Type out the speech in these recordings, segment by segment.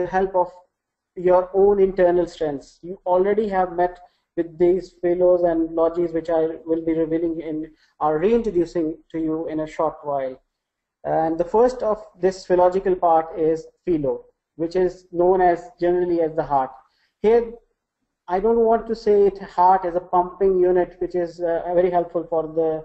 help of your own internal strengths. You already have met with these philos and logies, which I will be revealing in or reintroducing to you in a short while. And the first of this philological part is philo, which is known as generally as the heart. Here, I don't want to say it heart as a pumping unit, which is very helpful for the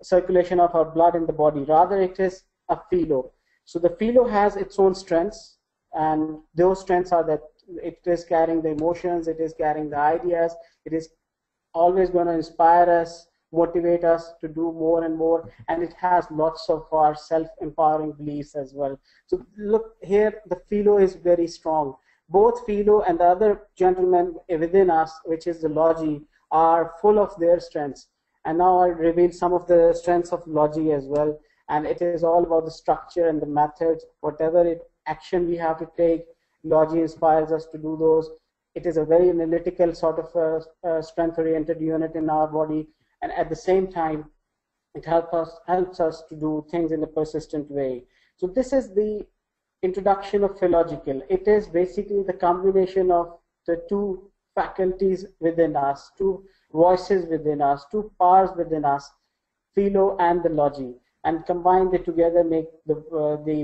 circulation of our blood in the body. Rather, it is a philo. So the philo has its own strengths, and those strengths are that it is carrying the emotions, it is carrying the ideas, it is always going to inspire us, motivate us to do more and more, and it has lots of our self-empowering beliefs as well. So look here, the philo is very strong. Both philo and the other gentleman within us, which is the logi, are full of their strengths. And now I'll reveal some of the strengths of logi as well. And it is all about the structure and the methods. Whatever action we have to take, logi inspires us to do those. It is a very analytical sort of strength-oriented unit in our body. And at the same time, it helps us to do things in a persistent way. So this is the introduction of Feelogical. It is basically the combination of the two faculties within us, two voices within us, two powers within us, philo and the logi, and combine them together make the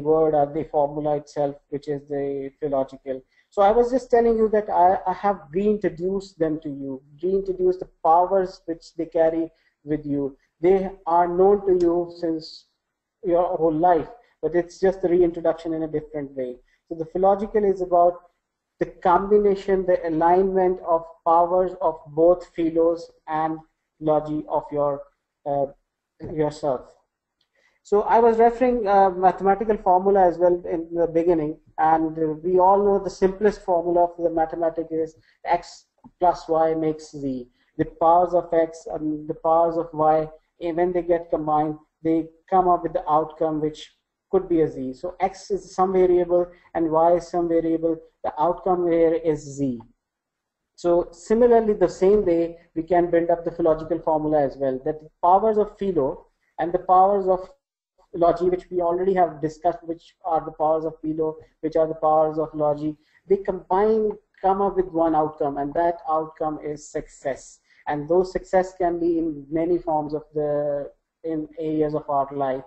word or the formula itself, which is the Feelogical. So I was just telling you that I have reintroduced them to you, reintroduced the powers which they carry with you. They are known to you since your whole life, but it's just a reintroduction in a different way. So the Feelogical is about the combination, the alignment of powers of both philos and logi of yourself. So I was referring mathematical formula as well in the beginning, and we all know the simplest formula of the mathematics is x plus y makes z. The powers of x and the powers of y, when they get combined, they come up with the outcome which could be a z. So x is some variable and y is some variable. The outcome here is z. So similarly, the same way we can build up the Feelogical formula as well, that the powers of philo and the powers of logi, which we already have discussed, which are the powers of philo, which are the powers of logi, they combine, come up with one outcome, and that outcome is success. And those success can be in many forms of in areas of our life.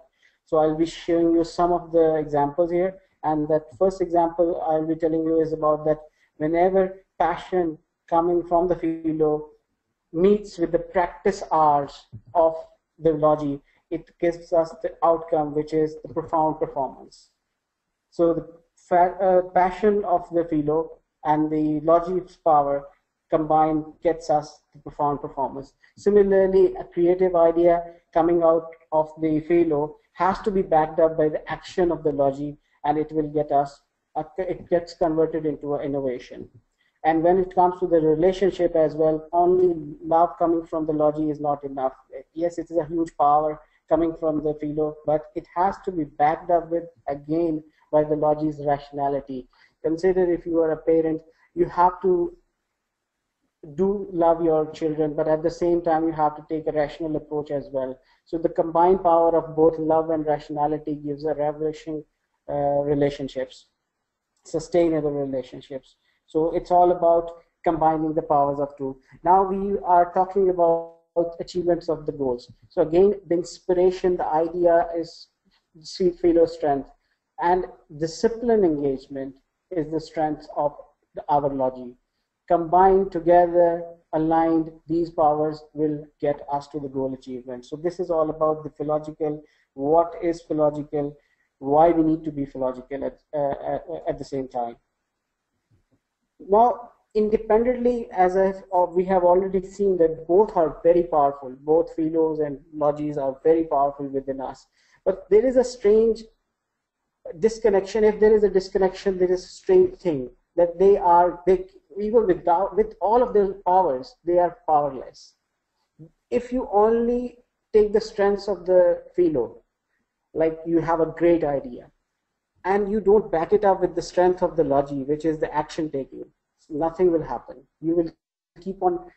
So I'll be showing you some of the examples here, and that first example I'll be telling you is about that whenever passion coming from the philo meets with the practice hours of the logi, it gives us the outcome, which is the profound performance. So the passion of the philo and the logi's power combined gets us the profound performance. Similarly, a creative idea coming out of the philo has to be backed up by the action of the logi, and it will get us, it gets converted into an innovation. And when it comes to the relationship as well, only love coming from the logi is not enough. Yes, it is a huge power coming from the philo, but it has to be backed up with, again, by the logi's rationality. Consider if you are a parent, you have to do love your children, but at the same time you have to take a rational approach as well. So the combined power of both love and rationality gives a ravishing relationships, sustainable relationships. So it's all about combining the powers of two. Now we are talking about achievements of the goals. So again, the inspiration, the idea is philo strength, and discipline engagement is the strength of our logi. Combined together, aligned, these powers will get us to the goal achievement. So this is all about the Feelogical. What is Feelogical? Why we need to be Feelogical at the same time. Now, independently, as we have already seen that both are very powerful. Both philos and logis are very powerful within us. But there is a strange disconnection. If there is a disconnection, there is a strange thing that even with all of their powers, they are powerless. If you only take the strengths of the philo, like you have a great idea, and you don't back it up with the strength of the logi, which is the action taking, nothing will happen. You will keep on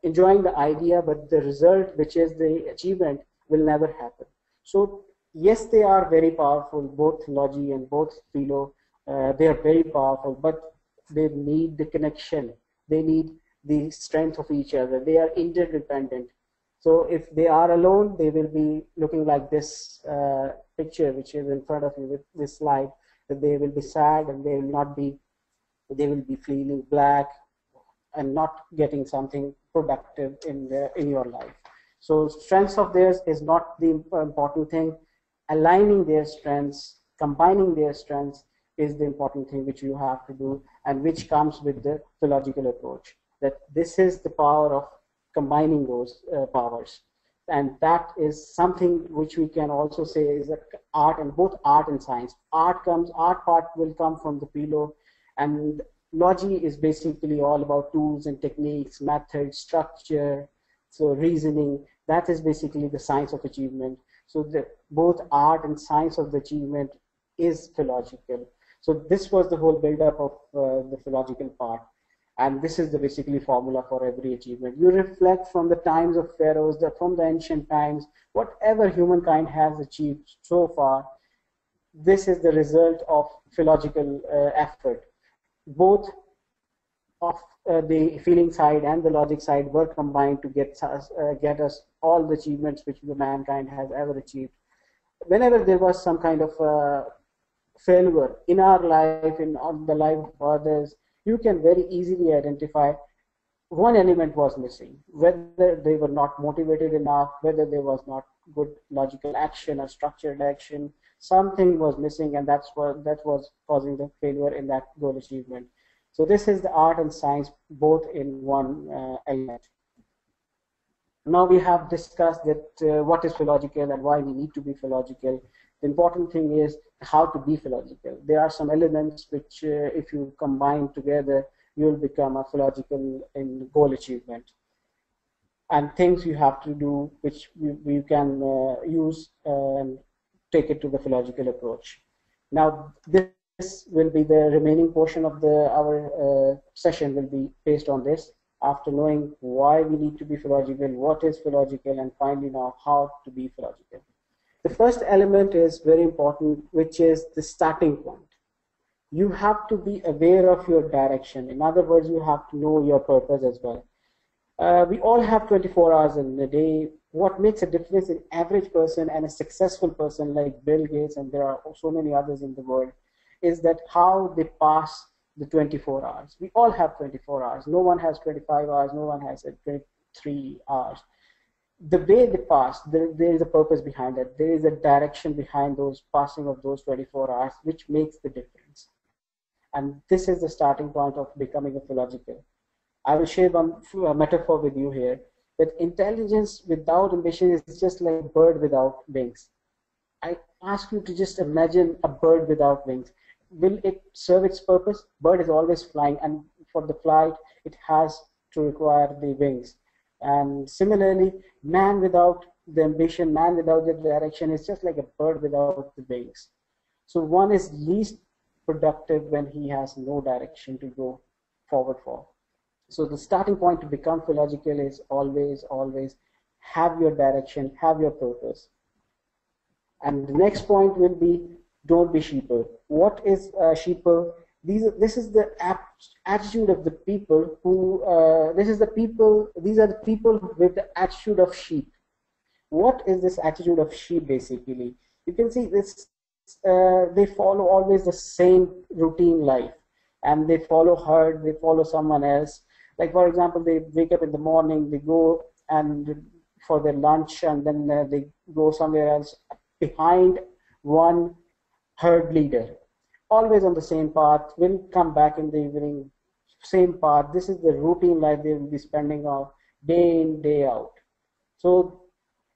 enjoying the idea, but the result, which is the achievement, will never happen. So yes, they are very powerful, both logi and both philo They are very powerful, but they need the connection. They need the strength of each other. They are interdependent. So if they are alone, they will be looking like this picture, which is in front of you with this slide, that they will be sad and they will not be, they will be feeling black and not getting something productive in your life. So strengths of theirs is not the important thing. Aligning their strengths, combining their strengths is the important thing which you have to do, and which comes with the Feelogical approach. That this is the power of combining those powers, and that is something which we can also say is that art, and both art and science. Art part will come from the Philo, and logy is basically all about tools and techniques, methods, structure, so reasoning. That is basically the science of achievement. So both art and science of the achievement is Feelogical. So this was the whole build-up of the Feelogical part. And this is the basically formula for every achievement. You reflect from the times of pharaohs, from the ancient times, whatever humankind has achieved so far, this is the result of Feelogical effort. Both of the feeling side and the logic side were combined to get us all the achievements which the mankind has ever achieved. Whenever there was some kind of failure in our life, in the life of others, you can very easily identify one element was missing, whether they were not motivated enough, whether there was not good logical action or structured action. Something was missing, and that was causing the failure in that goal achievement. So this is the art and science both in one element. Now we have discussed that what is Feelogical and why we need to be Feelogical. The important thing is how to be Feelogical. There are some elements which, if you combine together, you will become a Feelogical in goal achievement. And things you have to do which you can use and take it to the Feelogical approach. Now this will be the remaining portion of our session will be based on this. After knowing why we need to be Feelogical, what is Feelogical, and finally now how to be Feelogical. The first element is very important, which is the starting point. You have to be aware of your direction. In other words, you have to know your purpose as well. We all have 24 hours in a day. What makes a difference in average person and a successful person like Bill Gates, and there are so many others in the world, is that how they pass the 24 hours. We all have 24 hours. No one has 25 hours. No one has 23 hours. The way they pass, there is a purpose behind it. There is a direction behind those passing of those 24 hours, which makes the difference. And this is the starting point of becoming a Feelogical. I will share one metaphor with you here, that intelligence without ambition is just like a bird without wings. I ask you to just imagine a bird without wings. Will it serve its purpose? Bird is always flying, and for the flight, it has to require the wings. And similarly, man without the ambition, man without the direction is just like a bird without the wings. So one is least productive when he has no direction to go forward for. So the starting point to become Feelogical is always have your direction, have your purpose. And the next point will be, don't be Sheeple. What is Sheeple? This is the attitude of the people who, these are the people with the attitude of sheep. What is this attitude of sheep basically? You can see this, they follow always the same routine life, and they follow herd, they follow someone else. Like for example, they wake up in the morning, they go and for their lunch, and then they go somewhere else behind one herd leader. Always on the same path, will come back in the evening, same path. This is the routine life they will be spending on day in, day out. So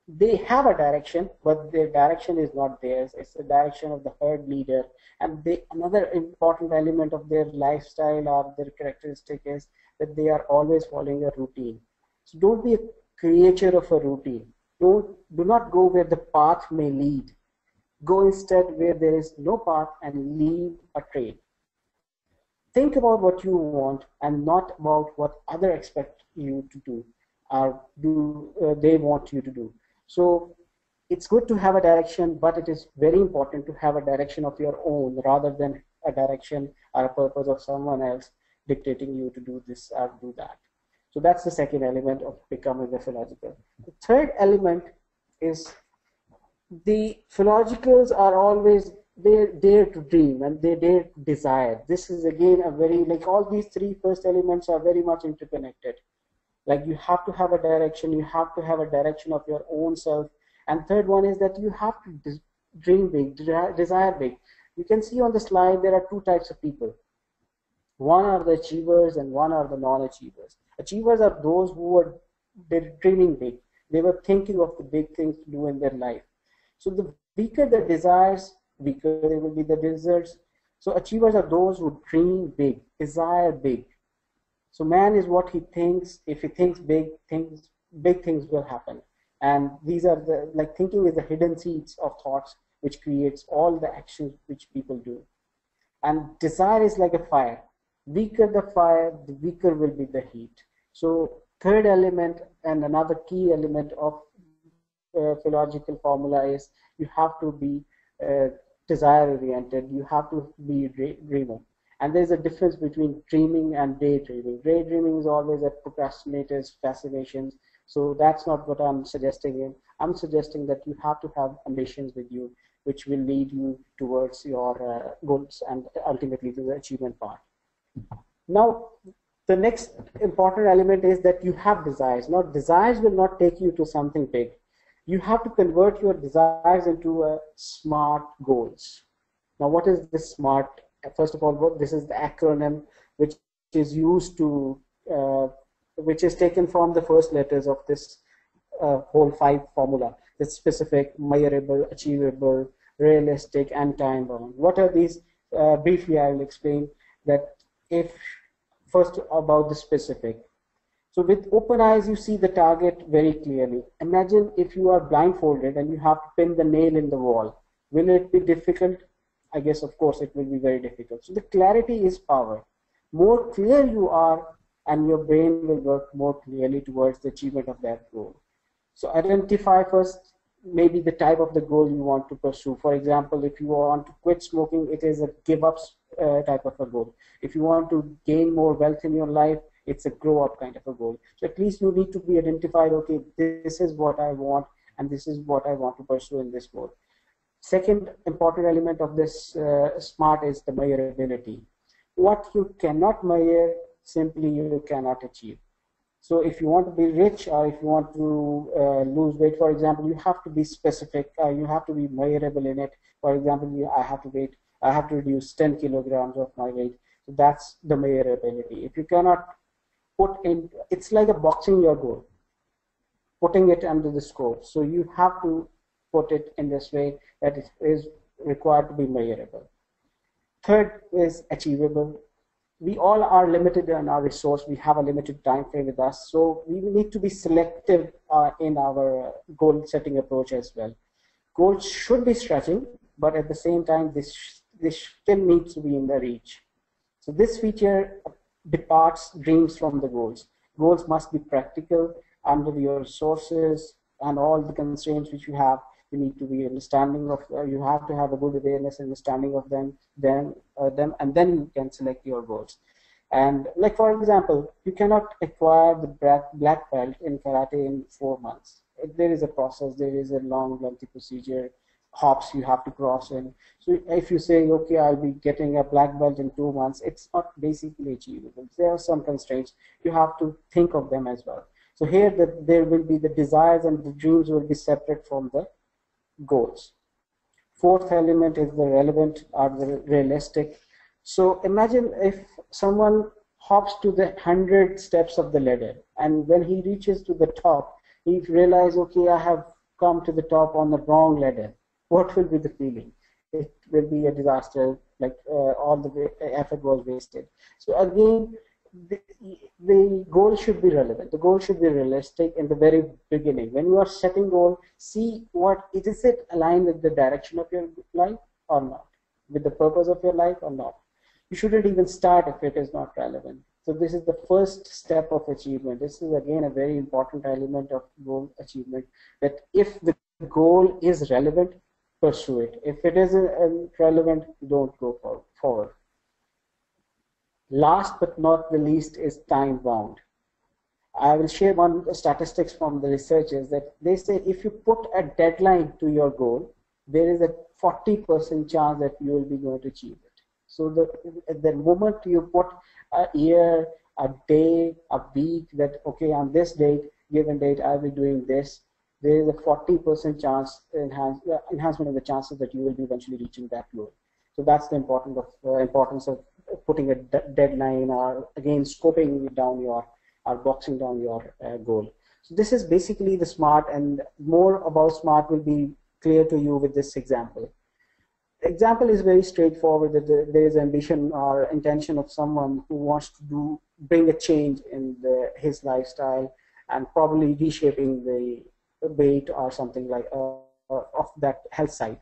they have a direction, but their direction is not theirs. It's the direction of the herd leader. And another important element of their lifestyle or their characteristic is that they are always following a routine. So don't be a creature of a routine. Do not go where the path may lead. Go instead where there is no path and leave a trail. Think about what you want and not about what others expect you to do or they want you to do. So it's good to have a direction, but it is very important to have a direction of your own rather than a direction or a purpose of someone else dictating you to do this or do that. So that's the second element of becoming a Feelogical. The third element is the Feelogicals are always, they dare to dream and they dare to desire. This is again a very, like all these three first elements are very much interconnected. Like you have to have a direction, you have to have a direction of your own self. And third one is that you have to dream big, desire big. You can see on the slide there are two types of people. One are the achievers and one are the non-achievers. Achievers are those who are dreaming big. They were thinking of the big things to do in their life. So the weaker the desires, weaker they will be the results. So achievers are those who dream big, desire big. So man is what he thinks. If he thinks big things will happen. And these are the, like thinking is the hidden seeds of thoughts which creates all the actions which people do. And desire is like a fire. Weaker the fire, the weaker will be the heat. So third element and another key element of Feelogical formula is you have to be desire oriented. You have to be dreamer. And there's a difference between dreaming and daydreaming. Daydreaming is always a procrastinator's fascinations. So that's not what I'm suggesting. I'm suggesting that you have to have ambitions with you, which will lead you towards your goals and ultimately to the achievement part. Now, the next important element is that you have desires. Now, desires will not take you to something big. You have to convert your desires into SMART goals. Now, what is this SMART? First of all, this is the acronym which is used to, which is taken from the first letters of this whole 5 formula. It's specific, measurable, achievable, realistic, and time-bound. What are these? Briefly, I will explain that. If first about the specific. So with open eyes, you see the target very clearly. Imagine if you are blindfolded and you have to pin the nail in the wall. Will it be difficult? I guess, of course, it will be very difficult. So the clarity is power. More clear you are, and your brain will work more clearly towards the achievement of that goal. So identify first maybe the type of the goal you want to pursue. For example, if you want to quit smoking, it is a give up type of a goal. If you want to gain more wealth in your life, it's a grow up kind of a goal. So at least you need to be identified, okay, this is what I want and this is what I want to pursue in this goal. Second important element of this SMART is the measurability. What you cannot measure, simply you cannot achieve. So if you want to be rich or if you want to lose weight, for example, you have to be specific, you have to be measurable in it. For example, I have to reduce 10 kilograms of my weight. So that's the measurability. If you cannot put in, it's like a boxing your goal, putting it under the scope. So you have to put it in this way that it is required to be measurable. Third is achievable. We all are limited in our resource. We have a limited time frame with us. So we need to be selective in our goal setting approach as well. Goals should be stretching, but at the same time, this still needs to be in the reach. So this feature departs dreams from the goals. Goals must be practical under your resources and all the constraints which you have. You need to be understanding of, you have to have a good awareness and understanding of them, and then you can select your goals. And like, for example, you cannot acquire the black belt in karate in 4 months. There is a process, there is a long, lengthy procedure, hops you have to cross in. So if you say, okay, I'll be getting a black belt in 2 months, it's not basically achievable. There are some constraints. You have to think of them as well. So here there will be the desires and the dreams will be separate from the goals. Fourth element is the relevant or the realistic. So imagine if someone hops to the 100 steps of the ladder, and when he reaches to the top, he realizes, okay, I have come to the top on the wrong ladder. What will be the feeling? It will be a disaster, like all the effort was wasted. So again, the goal should be relevant. The goal should be realistic in the very beginning. When you are setting goal, see what is it aligned with the direction of your life or not, with the purpose of your life or not. You shouldn't even start if it is not relevant. So this is the first step of achievement. This is again a very important element of goal achievement, that if the goal is relevant, pursue it. If it isn't relevant, don't go forward. Last but not the least is time bound. I will share one statistics from the researchers that they say if you put a deadline to your goal, there is a 40% chance that you will be going to achieve it. So the moment you put a year, a day, a week that, okay, on this date, given date, I'll be doing this, there is a 40% chance enhancement of the chances that you will be eventually reaching that goal. So that's the importance of putting a deadline, or again scoping down your, or boxing down your goal. So this is basically the SMART, and more about SMART will be clear to you with this example. The example is very straightforward, that there is ambition or intention of someone who wants to bring a change in his lifestyle, and probably reshaping the weight or something like of that health side.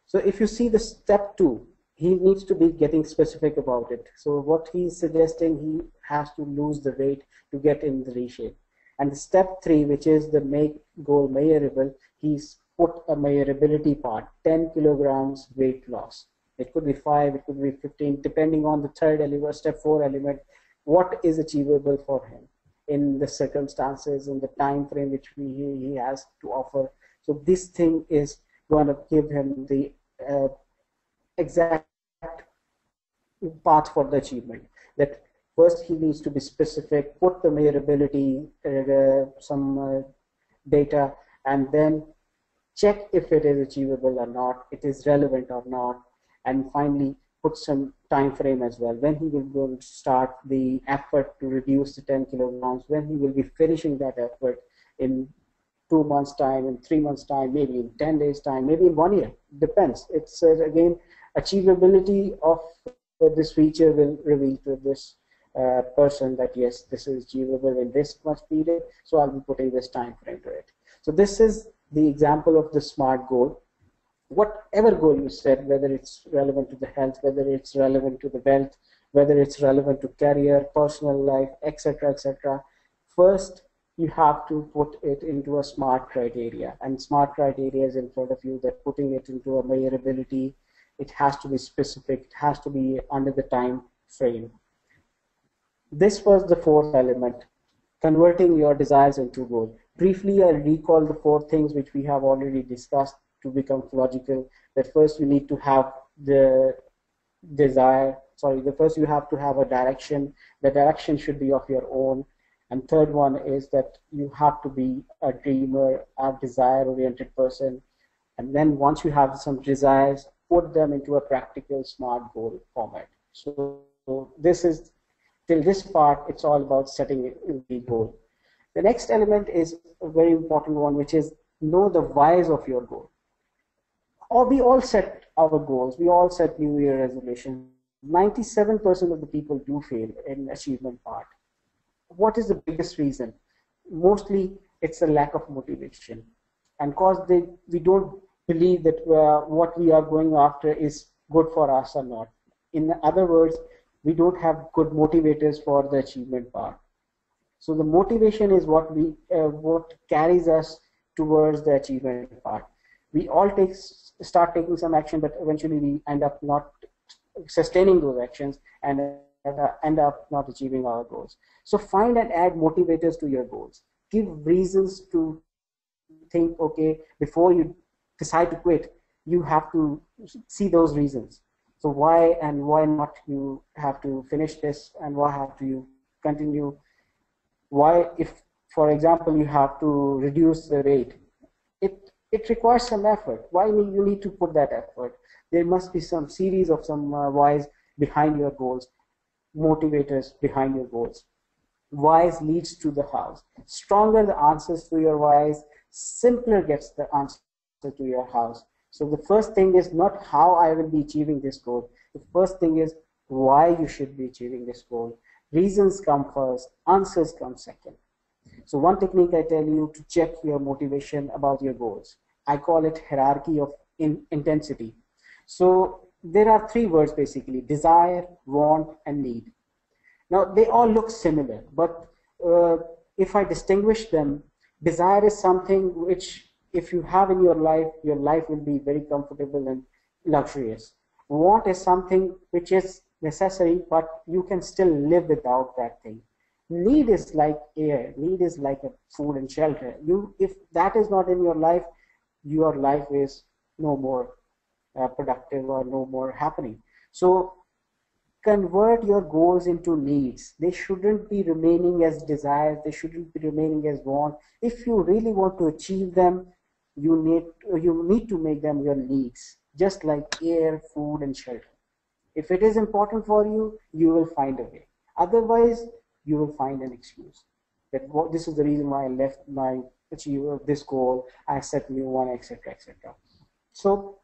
So if you see the step 2, he needs to be getting specific about it. So what he's suggesting, he has to lose the weight to get in the reshape. And the step 3, which is the make goal measurable, he's put a measurability part, 10 kilograms weight loss. It could be 5, it could be 15, depending on the third element, step 4 element, what is achievable for him in the circumstances, in the time frame which he has to offer. So this thing is going to give him the exact path for the achievement. That first he needs to be specific, put the measurability, some data, and then check if it is achievable or not, it is relevant or not, and finally put some time frame as well. When he will go to start the effort to reduce the 10 kilograms, when he will be finishing that effort, in 2 months time, in 3 months time, maybe in 10 days time, maybe in 1 year, depends. It's again, achievability of this feature will reveal to this person that yes, this is achievable in this much period, so I'll be putting this time frame to it. So this is the example of the SMART goal. Whatever goal you set, whether it's relevant to the health, whether it's relevant to the wealth, whether it's relevant to career, personal life, etc., etc., first you have to put it into a SMART criteria. And SMART criteria is in front of you, that putting it into a measurability, it has to be specific, it has to be under the time frame. This was the 4th element, converting your desires into goals. Briefly, I'll recall the 4 things which we have already discussed to become logical. That first you need to have the desire, first you have to have a direction. The direction should be of your own. And third one is that you have to be a dreamer, a desire-oriented person. And then once you have some desires, put them into a practical SMART goal format. So this is, till this part, it's all about setting the goal. The next element is a very important one, which is know the whys of your goal. We all set our goals. We all set New Year resolutions. 97% of the people do fail in achievement part. What is the biggest reason? Mostly it's a lack of motivation, and cause we don't believe that what we are going after is good for us or not. In other words, we don't have good motivators for the achievement part. So the motivation is what carries us towards the achievement part. We all start taking some action, but eventually we end up not sustaining those actions and end up not achieving our goals. So find and add motivators to your goals. Give reasons to think, okay, before you decide to quit, you have to see those reasons. So why and why not you have to finish this, and why have to you continue? Why, if, for example, you have to reduce the weight, it requires some effort. Why you need to put that effort? There must be some series of some whys behind your goals, motivators behind your goals. Whys leads to the hows. Stronger the answers to your whys, simpler gets the answer to your hows. So the first thing is not how I will be achieving this goal. The first thing is why you should be achieving this goal. Reasons come first, answers come second. So one technique I tell you to check your motivation about your goals. I call it hierarchy of intensity. So there are 3 words basically: desire, want, and need. Now they all look similar, but if I distinguish them, desire is something which if you have in your life will be very comfortable and luxurious. Want is something which is necessary, but you can still live without that thing. Need is like air. Need is like a food and shelter. If that is not in your life is no more productive or no more happening. So convert your goals into needs. They shouldn't be remaining as desires. They shouldn't be remaining as want. If you really want to achieve them, you need to make them your needs, just like air, food, and shelter. If it is important for you, you will find a way. Otherwise, you will find an excuse. That this is the reason why I left my achieve this goal. I set new one, etc., etc. So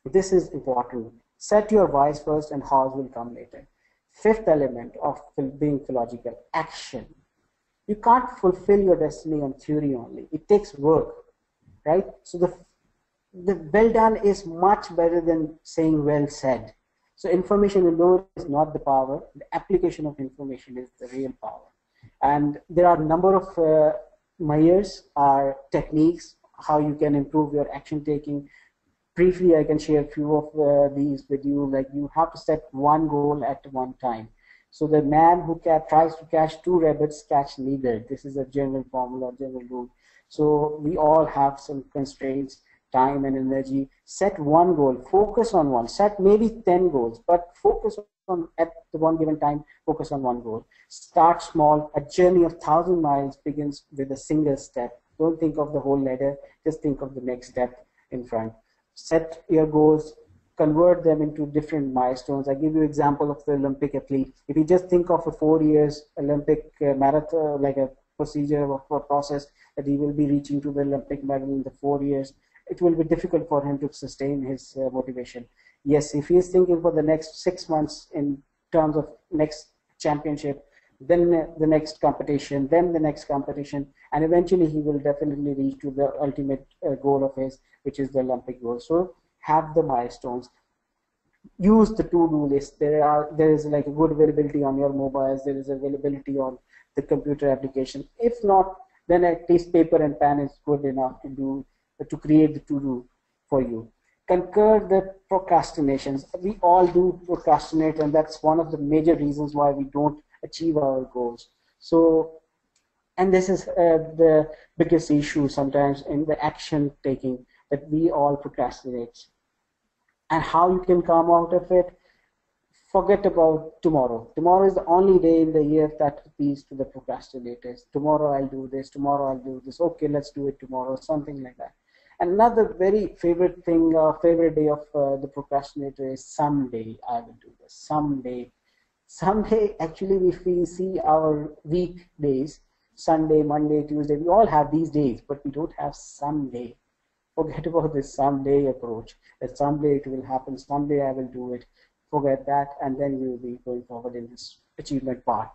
this is important. Set your whys first, and hows will come later. Fifth element of being Feelogical: action. You can't fulfill your destiny on theory only. It takes work, right? So the well done is much better than saying well said. So information alone is not the power. The application of information is the real power. And there are a number of measures or techniques how you can improve your action taking. Briefly, I can share a few of these with you. Like, you have to set one goal at one time. So the man who tries to catch two rabbits catch neither. This is a general formula, general rule. So we all have some constraints, time and energy. Set one goal, focus on one. Set maybe 10 goals, but focus on, at the one given time, focus on one goal. Start small. A journey of 1,000 miles begins with a single step. Don't think of the whole ladder, just think of the next step in front. Set your goals, convert them into different milestones. I give you an example of the Olympic athlete. If you just think of a 4 years Olympic marathon, like a procedure or a process that he will be reaching to the Olympic medal in the 4 years, it will be difficult for him to sustain his motivation. Yes, if he is thinking for the next 6 months in terms of next championship, then the next competition, then the next competition, and eventually he will definitely reach to the ultimate goal of his, which is the Olympic goal. So have the milestones. Use the to-do list. There is like a good availability on your mobiles. There is availability on the computer application. If not, then at least paper and pen is good enough to create the to-do for you. Conquer the procrastinations. We all do procrastinate, and that's one of the major reasons why we don't achieve our goals. So, and this is the biggest issue sometimes in the action taking, that we all procrastinate. And how you can come out of it: forget about tomorrow. Tomorrow is the only day in the year that appeals to the procrastinators. Tomorrow I'll do this, tomorrow I'll do this, okay, let's do it tomorrow, something like that. Another very favorite thing, favorite day of the procrastinator is someday I will do this, someday. Someday, actually, if we see our weekdays, Sunday, Monday, Tuesday, we all have these days, but we don't have someday. Forget about this someday approach, that someday it will happen, someday I will do it. Forget that, and then we will be going forward in this achievement part.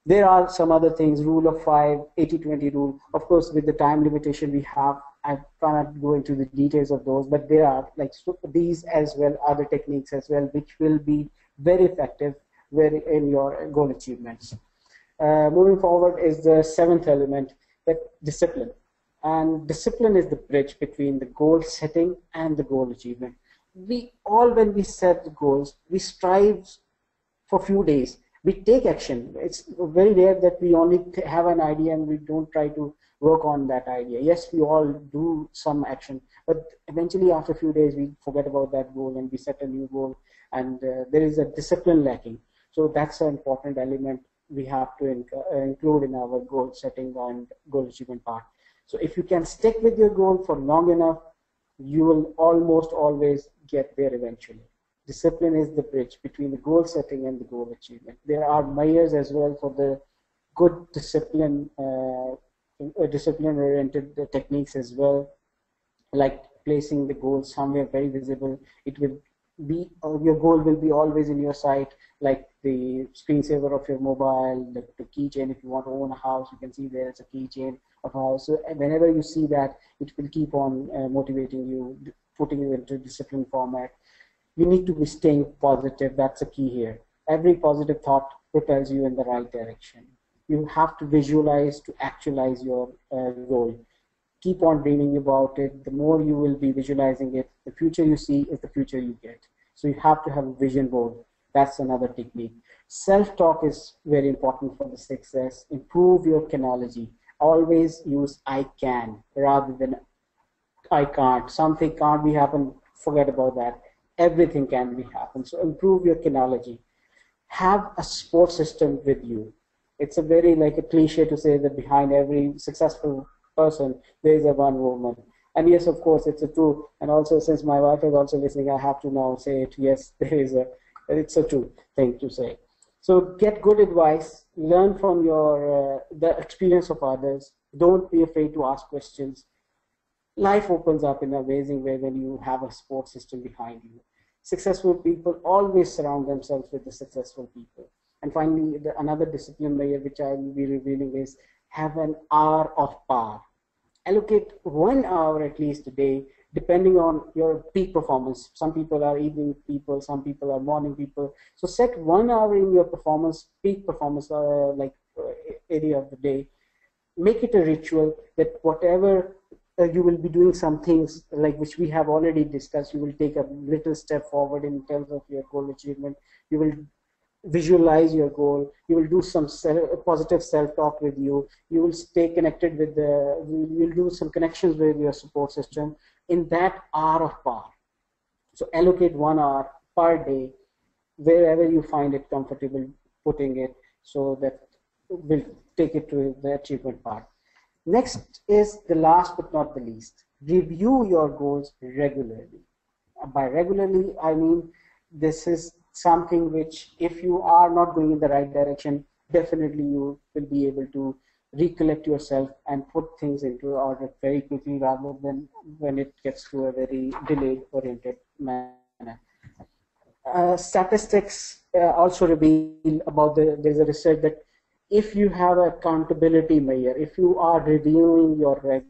There are some other things, rule of 5, 80-20 rule. Of course, with the time limitation we have, I cannot go into the details of those, but there are like these as well, other techniques as well, which will be very effective in your goal achievements. Moving forward is the seventh element, that discipline. And discipline is the bridge between the goal setting and the goal achievement. We all, when we set the goals, we strive for a few days. We take action. It's very rare that we only have an idea and we don't try to work on that idea. Yes, we all do some action, but eventually after a few days we forget about that goal and we set a new goal, and there is a discipline lacking. So that's an important element we have to include in our goal setting and goal achievement part. So if you can stick with your goal for long enough, you will almost always get there eventually. Discipline is the bridge between the goal setting and the goal achievement. There are measures as well for the good discipline, discipline-oriented techniques as well, like placing the goal somewhere very visible. It will be, your goal will be always in your sight, like the screensaver of your mobile, the keychain. If you want to own a house, you can see there it's a keychain of a house. So whenever you see that, it will keep on motivating you, putting you into discipline format. You need to be staying positive. That's the key here. Every positive thought propels you in the right direction. You have to visualize to actualize your goal. keep on dreaming about it. The more you will be visualizing it, the future you see is the future you get. So you have to have a vision board. That's another technique. Self-talk is very important for the success. Improve your chronology. Always use I can rather than I can't. Something can't be happen. Forget about that. Everything can be happen. So improve your chronology. Have a support system with you. It's a very like a cliche to say that behind every successful person there is a one woman. And yes, of course, it's a true. And also, since my wife is also listening, I have to now say it. Yes, there is a. It's a true thing to say. So get good advice. Learn from your the experience of others. Don't be afraid to ask questions. Life opens up in an amazing way when you have a support system behind you. Successful people always surround themselves with the successful people. And finally, another discipline layer which I will be revealing is have an hour of power. Allocate 1 hour at least a day, depending on your peak performance. Some people are evening people, some people are morning people. So set 1 hour in your performance, peak performance, area of the day. Make it a ritual that whatever you will be doing some things like which we have already discussed. You will take a little step forward in terms of your goal achievement. You will visualize your goal. You will do some positive self-talk with you. You will stay connected with you will do some connections with your support system in that hour of power. So allocate 1 hour per day, wherever you find it comfortable putting it, so that will take it to the achievement part. Next is the last but not the least. Review your goals regularly. By regularly, I mean this is something which, if you are not going in the right direction, definitely you will be able to recollect yourself and put things into order very quickly rather than when it gets to a very delayed oriented manner. Statistics also reveal about there's a research that if you have accountability measure, if you are reviewing your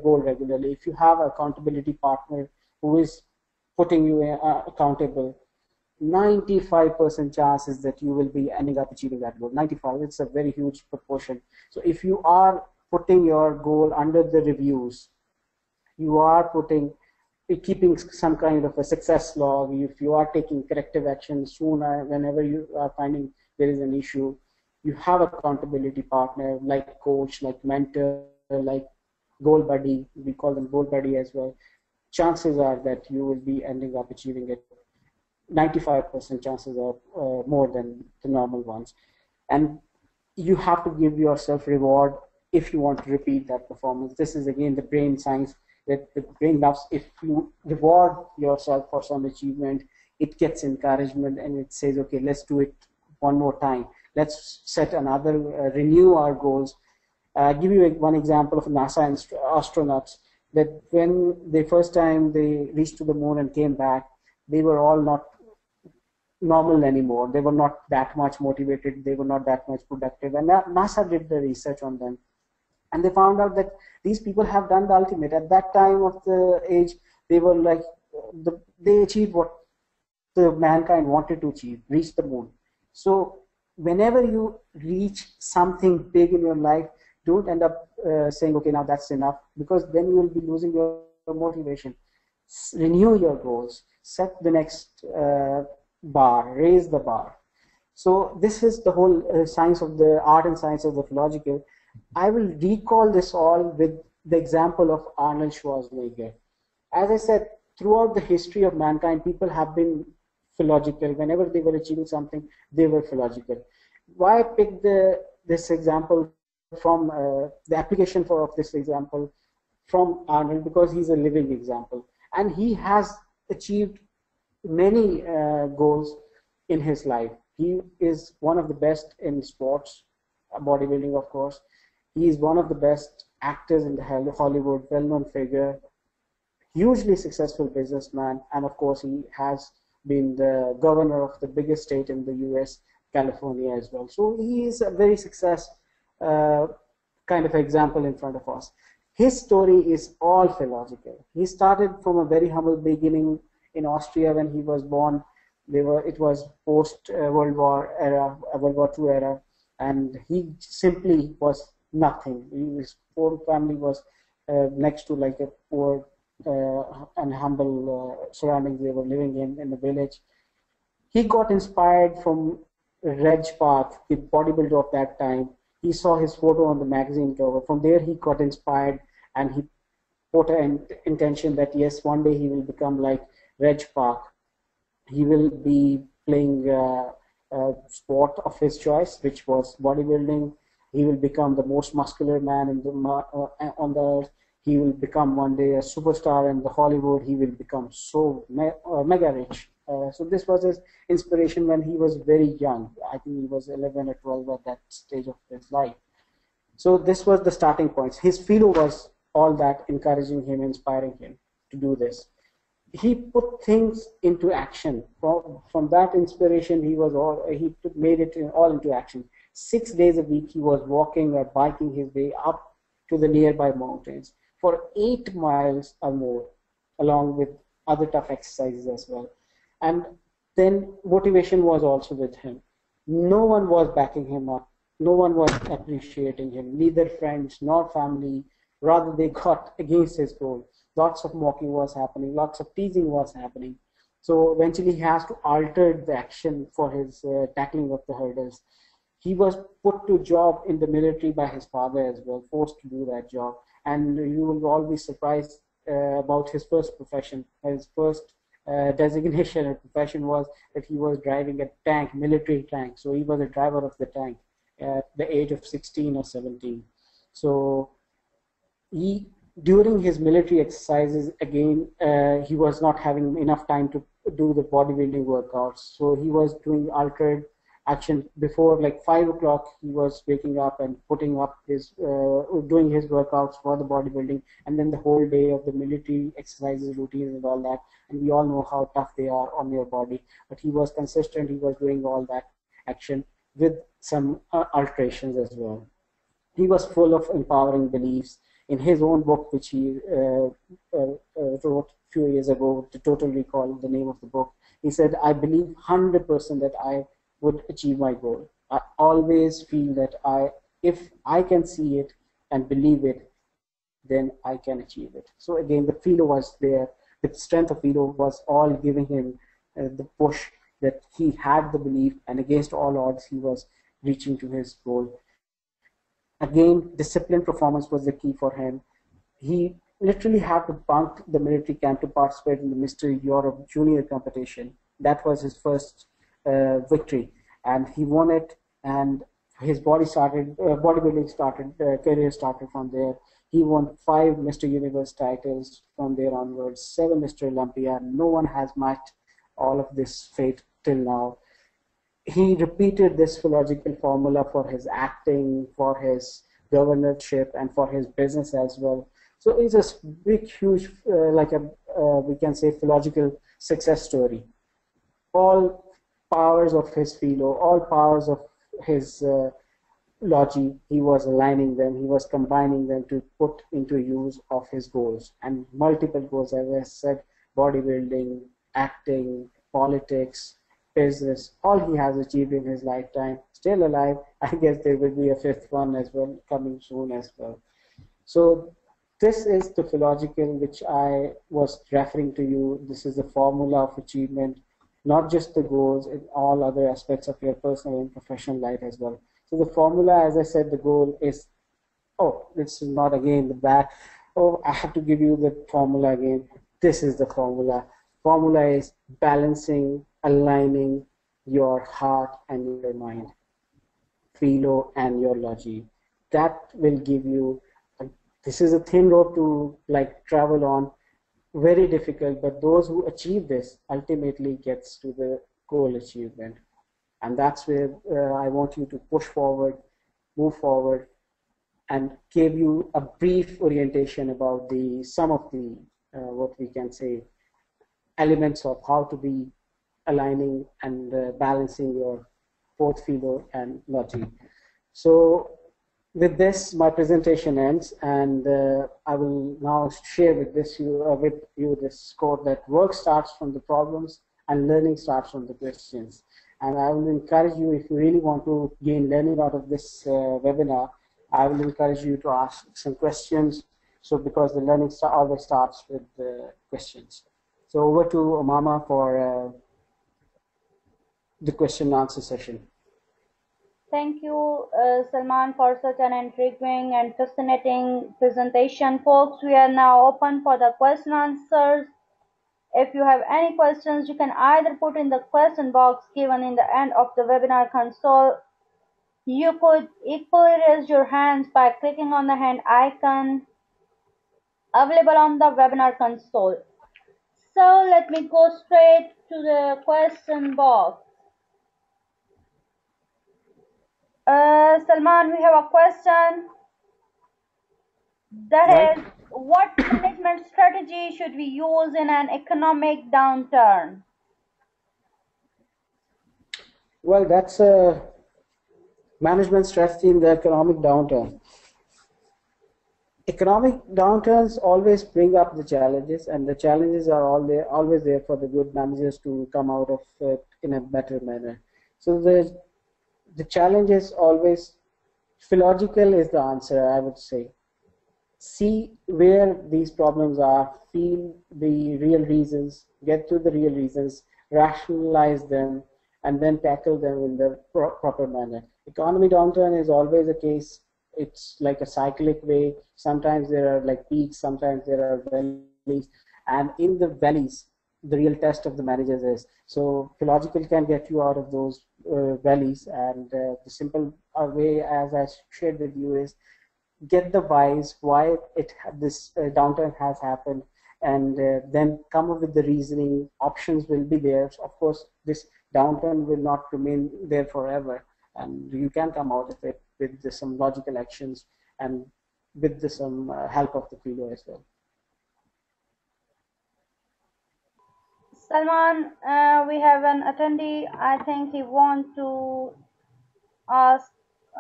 goal regularly, if you have an accountability partner who is putting you accountable, 95% chances that you will be ending up achieving that goal. 95, it's a very huge proportion. So if you are putting your goal under the reviews, you are keeping some kind of a success log. If you are taking corrective action sooner, whenever you are finding there is an issue, you have accountability partner like coach, like mentor, like goal buddy. We call them goal buddy as well. Chances are that you will be ending up achieving it. 95% chances are more than the normal ones. And you have to give yourself reward if you want to repeat that performance. This is again the brain science that the brain loves. If you reward yourself for some achievement, it gets encouragement and it says, okay, let's do it one more time. Let's set another, renew our goals. Give you one example of NASA astronauts that when the first time they reached to the moon and came back, they were all not normal anymore. They were not that much motivated. They were not that much productive. And NASA did the research on them. And they found out that these people have done the ultimate. At that time of the age, they were like, they achieved what the mankind wanted to achieve, reach the moon. So whenever you reach something big in your life, don't end up saying, okay, now that's enough, because then you will be losing your motivation. Renew your goals, set the next bar, raise the bar. So this is the whole science of the art and science of the Feelogical. I will recall this all with the example of Arnold Schwarzenegger. As I said, throughout the history of mankind, people have been Feelogical. Whenever they were achieving something, they were Feelogical. Why I picked this example from the application of this example from Arnold? Because he's a living example. And he has achieved many goals in his life. He is one of the best in sports, bodybuilding, of course. He is one of the best actors in the Hollywood, well-known figure, hugely successful businessman, and of course he has been the governor of the biggest state in the US, California as well. So he is a very success kind of example in front of us. His story is all Feelogical. He started from a very humble beginning in Austria when he was born. It was post World War II era, and he simply was nothing. His poor family was next to like a poor and humble surroundings they were living in the village. He got inspired from Reg Park, the bodybuilder of that time. He saw his photo on the magazine cover. From there, he got inspired and he put an intention that yes, one day he will become like Reg Park. He will be playing a sport of his choice, which was bodybuilding. He will become the most muscular man in the, on the earth. He will become one day a superstar in the Hollywood. He will become so mega rich. So this was his inspiration when he was very young. I think he was 11 or 12 at that stage of his life. So this was the starting point. His philo was all that, encouraging him, inspiring him to do this. He put things into action. From that inspiration, he made it all into action. 6 days a week, he was walking or biking his way up to the nearby mountains for 8 miles or more, along with other tough exercises as well. And then motivation was also with him. No one was backing him up. No one was appreciating him, neither friends nor family. Rather, they got against his goal. Lots of mocking was happening, lots of teasing was happening. So eventually he has to alter the action for his tackling of the hurdles. He was put to job in the military by his father as well, forced to do that job. And you will all be surprised about his first profession. His first designation and profession was that he was driving a tank, military tank. So he was a driver of the tank at the age of 16 or 17. So during his military exercises, again, he was not having enough time to do the bodybuilding workouts. So he was doing altered action. Before like 5 o'clock, he was waking up and putting up his, doing his workouts for the bodybuilding, and then the whole day of the military exercises, routines and all that. And we all know how tough they are on your body. But he was consistent, he was doing all that action with some alterations as well. He was full of empowering beliefs. In his own book, which he wrote a few years ago, to Total Recall, the name of the book, he said, I believe 100% that I would achieve my goal. I always feel that if I can see it and believe it, then I can achieve it. So again, the philo was there. The strength of philo was all giving him the push that he had the belief, and against all odds, he was reaching to his goal. Again, disciplined performance was the key for him. He literally had to bunk the military camp to participate in the Mr. Europe junior competition. That was his first victory, and he won it, and his bodybuilding career started from there. He won 5 Mr. Universe titles from there onwards, 7 Mr. Olympia. No one has matched all of this fate till now. He repeated this Feelogical formula for his acting, for his governorship, and for his business as well. So it's a big, huge, we can say, Feelogical success story. All powers of his philo, all powers of his logi, he was aligning them, he was combining them to put into use of his goals, and multiple goals, as I said, bodybuilding, acting, politics, business, all he has achieved in his lifetime, still alive. I guess there will be a 5th one as well, coming soon as well. So this is the Feelogical which I was referring to you. This is the formula of achievement, not just the goals, in all other aspects of your personal and professional life as well. So the formula, as I said, the goal is, oh, this is not again the back. Oh, I have to give you the formula again. This is the formula. Formula is balancing, aligning your heart and your mind, philo and your logi. That will give you, this is a thin road to like travel on, very difficult, but those who achieve this ultimately gets to the goal achievement. And that's where I want you to push forward, move forward, and give you a brief orientation about some of the, what we can say, elements of how to be aligning and balancing your both philo and logi. So with this, my presentation ends, and I will now share with you this quote that work starts from the problems and learning starts from the questions. And I will encourage you, if you really want to gain learning out of this webinar, I will encourage you to ask some questions So because the learning always starts with the questions. So over to Mama for the question and answer session. Thank you, Salman, for such an intriguing and fascinating presentation. Folks, we are now open for the question answers. If you have any questions, you can either put in the question box given in the end of the webinar console. You could equally raise your hands by clicking on the hand icon available on the webinar console. So let me go straight to the question box. Salman, we have a question that is, what management strategy should we use in an economic downturn? Well, that's a management strategy in the economic downturn. Economic downturns always bring up the challenges, and the challenges are always there for the good managers to come out of it in a better manner. So the challenge is always Feelogical is the answer, I would say. See where these problems are, feel the real reasons, get to the real reasons, rationalize them, and then tackle them in the proper manner. Economy downturn is always a case. It's like a cyclic way. Sometimes there are like peaks, sometimes there are valleys, and in the valleys, the real test of the managers is. So Feelogical can get you out of those valleys, and the simple way, as I shared with you, is get the whys, why this downturn has happened, and then come up with the reasoning. Options will be there. So of course, this downturn will not remain there forever, and you can come out of it with some logical actions and with some help of the Feelo as well. Salman, we have an attendee. I think he wants to ask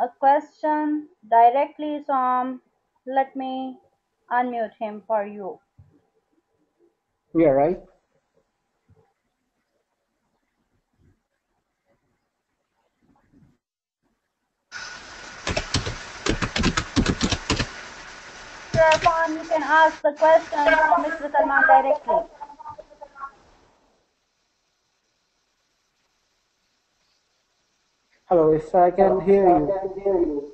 a question directly, so let me unmute him for you. Yeah, right. Mr. Arfan, you can ask the question from Mr. Salman directly. Hello, if I can hear you.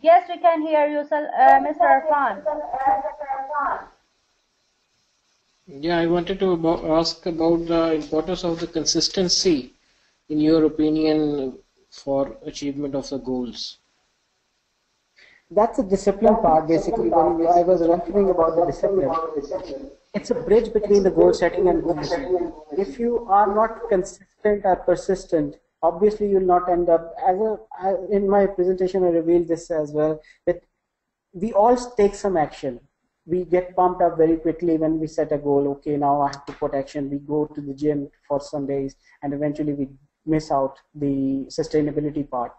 Yes, we can hear you, Mr. Arfan. Yeah, I wanted to ask about the importance of the consistency, in your opinion, for achievement of the goals. That's the discipline part, basically. When I was referring about the discipline, it's a bridge between the goal setting and goal achievement. If you are not consistent or persistent, obviously you'll not end up in my presentation I revealed this as well, that we all take some action. We get pumped up very quickly when we set a goal. Okay, now I have to put action. We go to the gym for some days, and eventually we miss out the sustainability part.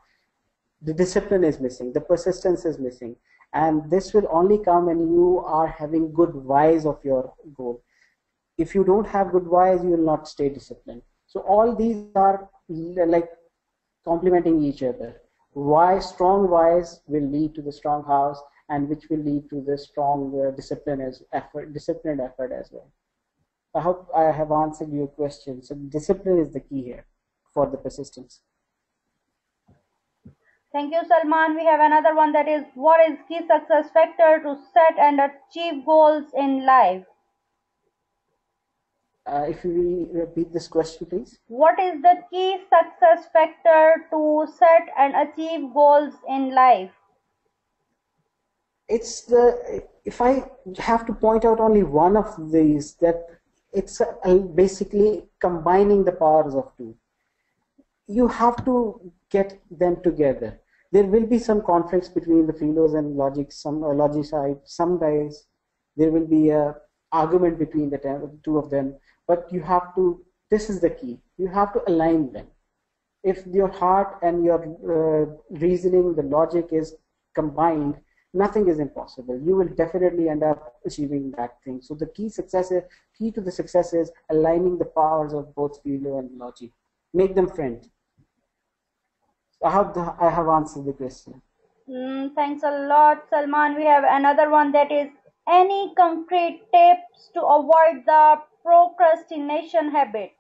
The discipline is missing, the persistence is missing, and this will only come when you are having good whys of your goal. If you don't have good whys, you will not stay disciplined. So all these are like complementing each other. Strong whys will lead to the strong house, and which will lead to the strong disciplined effort as well. I hope I have answered your question. So discipline is the key here for the persistence. Thank you, Salman. We have another one, that is, what is key success factor to set and achieve goals in life? If you repeat this question, please. What is the key success factor to set and achieve goals in life? It's if I have to point out only one of these, that it's basically combining the powers of two. You have to get them together. There will be some conflicts between the Feelos and logic, logic side. Some days there will be a argument between the two of them, but you have to, this is the key, you have to align them. If your heart and your reasoning, the logic is combined, nothing is impossible. You will definitely end up achieving that thing. So the key to the success is aligning the powers of both Feelo and logic. Make them friends. I hope I have answered the question. Thanks a lot, Salman. We have another one, that is, any concrete tips to avoid the procrastination habit?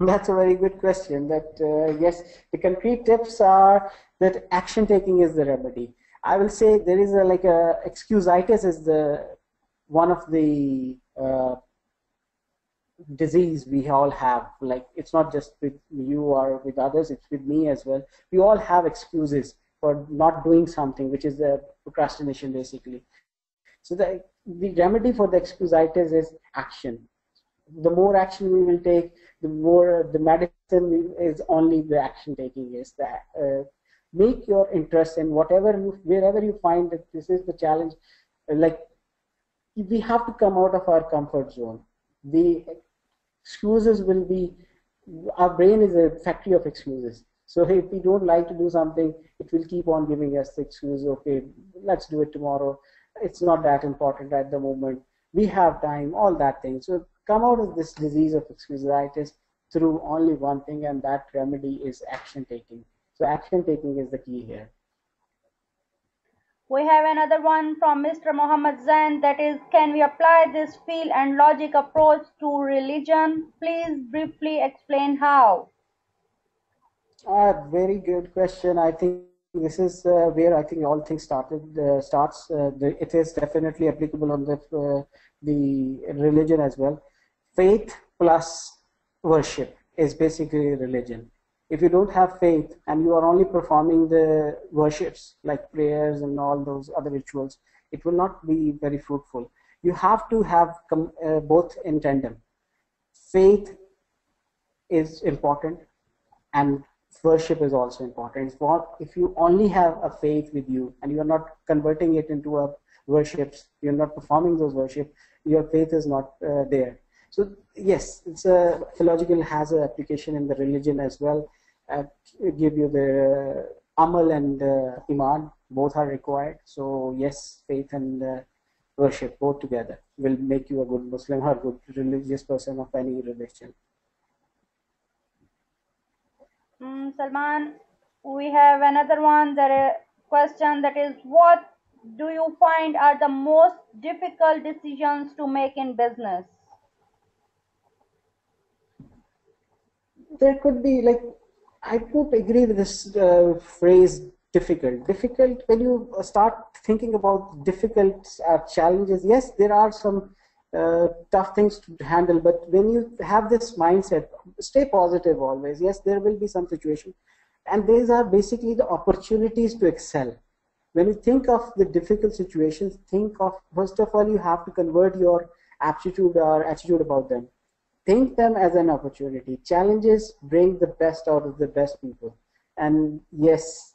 That's a very good question. That yes, the concrete tips are that action taking is the remedy. I will say there is a like a excusitis is the one of the disease we all have. Like it's not just with you or with others; it's with me as well. We all have excuses for not doing something, which is the procrastination basically. So the remedy for the excusitis is action. The more action we will take, the more the medicine is only the action taking is that make your interest in whatever you wherever you find that this is the challenge. Like we have to come out of our comfort zone. The excuses will be our brain is a factory of excuses. So if we don't like to do something, it will keep on giving us the excuse. Okay, let's do it tomorrow. It's not that important at the moment. We have time, all that thing. So come out of this disease of excusitis through only one thing, and that remedy is action taking. So action taking is the key here. We have another one from Mr. Mohammad Zain, that is, can we apply this feel and logic approach to religion? Please briefly explain how. Very good question. I think this is where I think all things starts. It is definitely applicable on the religion as well. Faith plus worship is basically religion. If you don't have faith and you are only performing the worships like prayers and all those other rituals, it will not be very fruitful. You have to have both in tandem. Faith is important and worship is also important. If you only have a faith with you and you're not converting it into a worships, you're not performing those worship, your faith is not there. So yes, it's Feelogical has an application in the religion as well. Give you the amal and iman, both are required. So yes, faith and worship both together will make you a good Muslim or good religious person of any religion. Salman, we have another one, that a question, that is, what do you find are the most difficult decisions to make in business? There could be like I would agree with this phrase difficult. Difficult when you start thinking about difficult challenges. Yes, there are some tough things to handle, but when you have this mindset, stay positive always. Yes, there will be some situation, and these are basically the opportunities to excel. When you think of the difficult situations, think of first of all you have to convert your aptitude or attitude about them. Think them as an opportunity. Challenges bring the best out of the best people. And yes,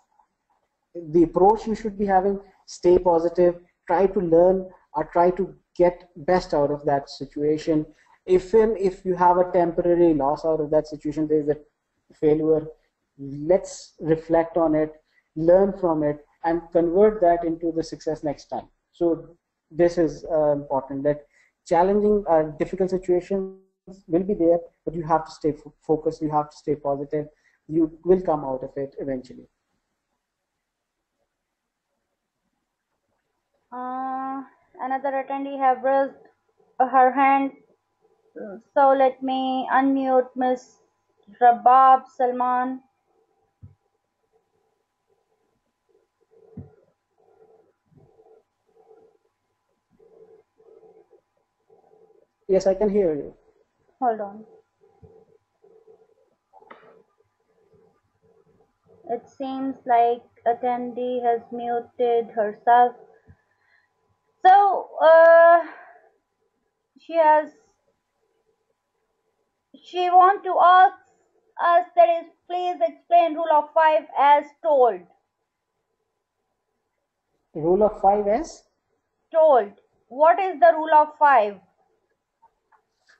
the approach you should be having, stay positive, try to learn or try to get best out of that situation. If you have a temporary loss out of that situation, there is a failure, let's reflect on it, learn from it, and convert that into the success next time. So this is important, that challenging difficult situations will be there, but you have to stay focused, you have to stay positive, you will come out of it eventually. Another attendee have raised her hand, so let me unmute Miss Rabab Salman. Yes, I can hear you. Hold on. It seems like attendee has muted herself. So she want to ask us, that is, please explain rule of 5 as told. Rule of 5S? Told. What is the rule of 5?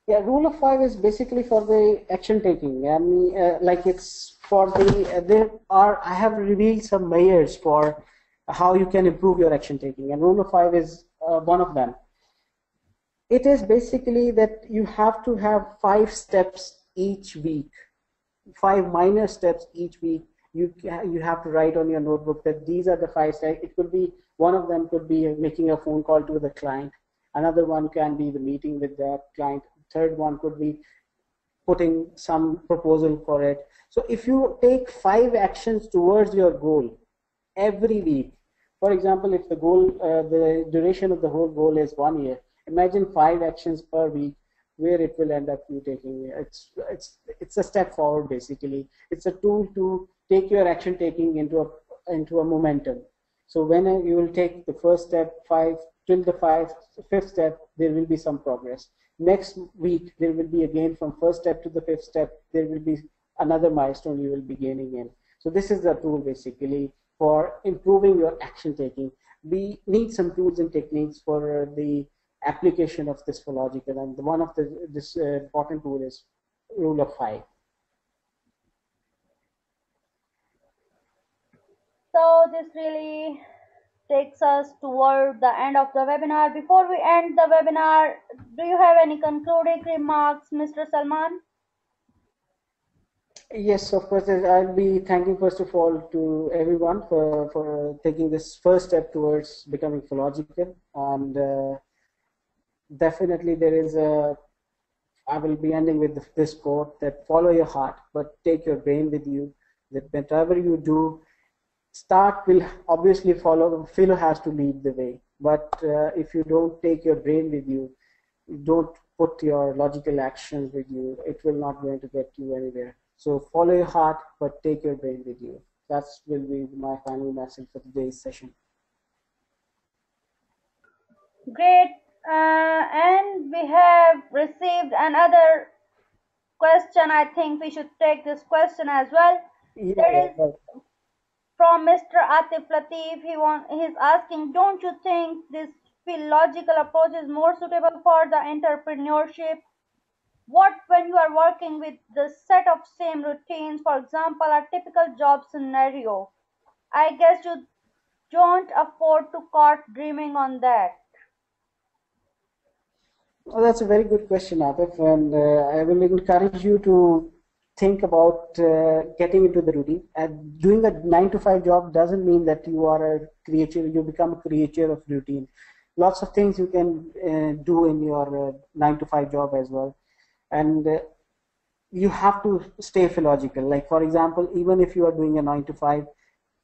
Yeah, rule of 5 is basically for the action taking. I mean, like it's for the, I have revealed some layers for how you can improve your action taking, and rule of 5 is one of them. It is basically that you have to have 5 steps each week, 5 minor steps each week, you have to write on your notebook that these are the 5 steps. It could be, one of them could be making a phone call to the client. Another one can be the meeting with the client. Third one could be putting some proposal for it. So if you take 5 actions towards your goal every week, for example, if the goal, the duration of the whole goal is 1 year, imagine 5 actions per week, where it will end up you taking. It's a step forward basically. It's a tool to take your action taking into a momentum. So when you will take the first step, 5 till the 5th step, there will be some progress. Next week there will be again from first step to the 5th step, there will be another milestone you will be gaining in. So this is the tool basically for improving your action taking. We need some tools and techniques for the application of this Feelogical, and one of this important tool is rule of 5. So this really takes us toward the end of the webinar. Before we end the webinar, do you have any concluding remarks, Mr. Salman? Yes, of course. I'll be thanking first of all to everyone for taking this first step towards becoming Feelogical, and definitely there is a, I will be ending with this quote that follow your heart, but take your brain with you. That whatever you do, start will obviously follow. Philo has to lead the way, but if you don't take your brain with you, don't put your logical actions with you, it will not going to get you anywhere. So follow your heart, but take your brain with you. That will be my final message for today's session. Great. And we have received another question. I think we should take this question as well. Yeah, That is right. from Mr. Atif Latif. He's asking, don't you think this Feelogical approach is more suitable for the entrepreneurship? What when you are working with the set of same routines, for example, a typical job scenario? I guess you don't afford to start dreaming on that. Oh, that's a very good question, Atif, and I will encourage you to think about getting into the routine. And doing a 9 to 5 job doesn't mean that you are a creature. You become a creature of routine. Lots of things you can do in your 9 to 5 job as well, and you have to stay Feelogical. Like for example, even if you are doing a 9 to 5,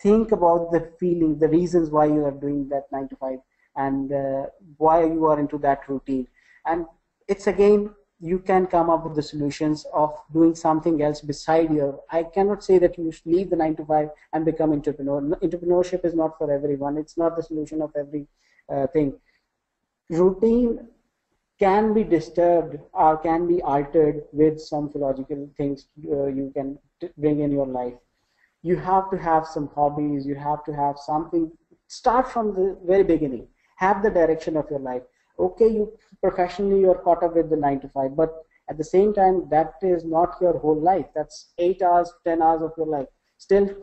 think about the feeling, the reasons why you are doing that 9 to 5, and why you are into that routine. And it's again, you can come up with the solutions of doing something else beside your. I cannot say that you should leave the 9 to 5 and become entrepreneur. Entrepreneurship is not for everyone. It's not the solution of every thing. Routine can be disturbed or can be altered with some Feelogical things you can bring in your life. You have to have some hobbies. You have to have something. Start from the very beginning. Have the direction of your life. Okay, you professionally you're caught up with the 9 to 5, but at the same time that is not your whole life. That's 8 hours, 10 hours of your life. Still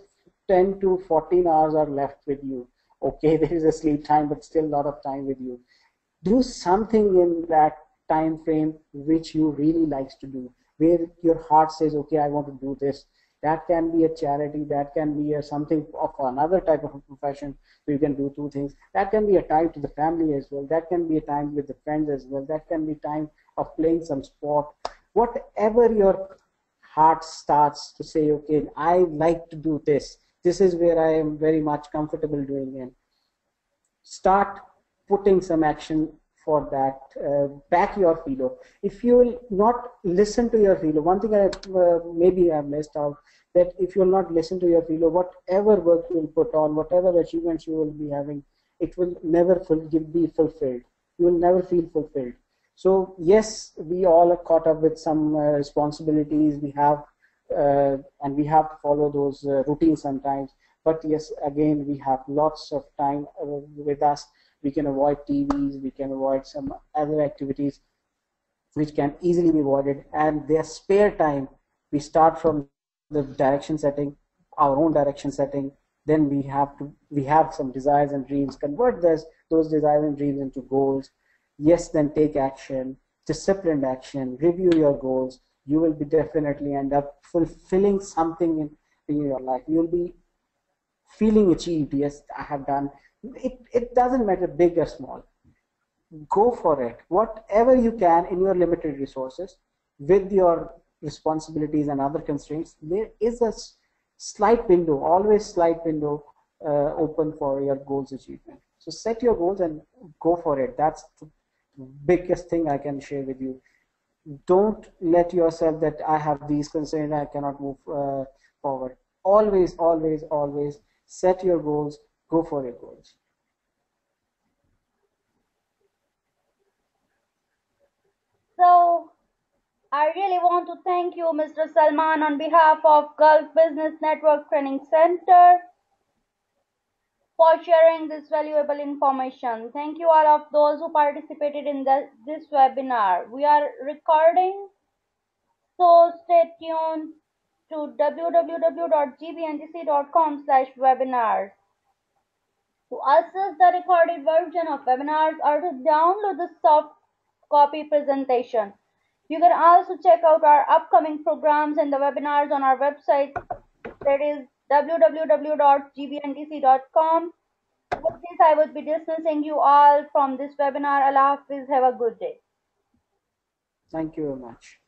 10 to 14 hours are left with you. Okay, there is a sleep time, but still a lot of time with you. Do something in that time frame which you really likes to do, where your heart says, okay, I want to do this. That can be a charity, that can be a something of another type of a profession, so you can do 2 things. That can be a time to the family as well, that can be a time with the friends as well, that can be time of playing some sport. Whatever your heart starts to say, okay, I like to do this, this is where I am very much comfortable doing it, start putting some action for that. Back your Feelo. If you will not listen to your Feelo, one thing I maybe I missed out, that if you will not listen to your Feelo, whatever work you will put on, whatever achievements you will be having, it will never be fulfilled. You will never feel fulfilled. So yes, we all are caught up with some responsibilities we have, and we have to follow those routines sometimes. But yes, again, we have lots of time with us. We can avoid TVs, we can avoid some other activities which can easily be avoided. And their spare time, we start from the direction setting, our own direction setting. Then we have some desires and dreams, convert those desires and dreams into goals. Yes, then take action, disciplined action, review your goals. You will be definitely end up fulfilling something in your life. You'll be feeling achieved. Yes, I have done it. It doesn't matter big or small. Go for it. Whatever you can in your limited resources, with your responsibilities and other constraints, there is a slight window, always slight window open for your goals achievement. So set your goals and go for it. That's the biggest thing I can share with you. Don't let yourself that I have these constraints, I cannot move forward. Always, always, always set your goals, go for your goals. So I really want to thank you, Mr. Salman, on behalf of Gulf Business Network Training Center for sharing this valuable information. Thank you all of those who participated in this webinar. We are recording, so stay tuned to www.gbntc.com/webinars. To access the recorded version of webinars or to download the soft copy presentation. You can also check out our upcoming programs and the webinars on our website, that is www.gbntc.com. With this, I would be dismissing you all from this webinar. Allah Hafiz. Have a good day. Thank you very much.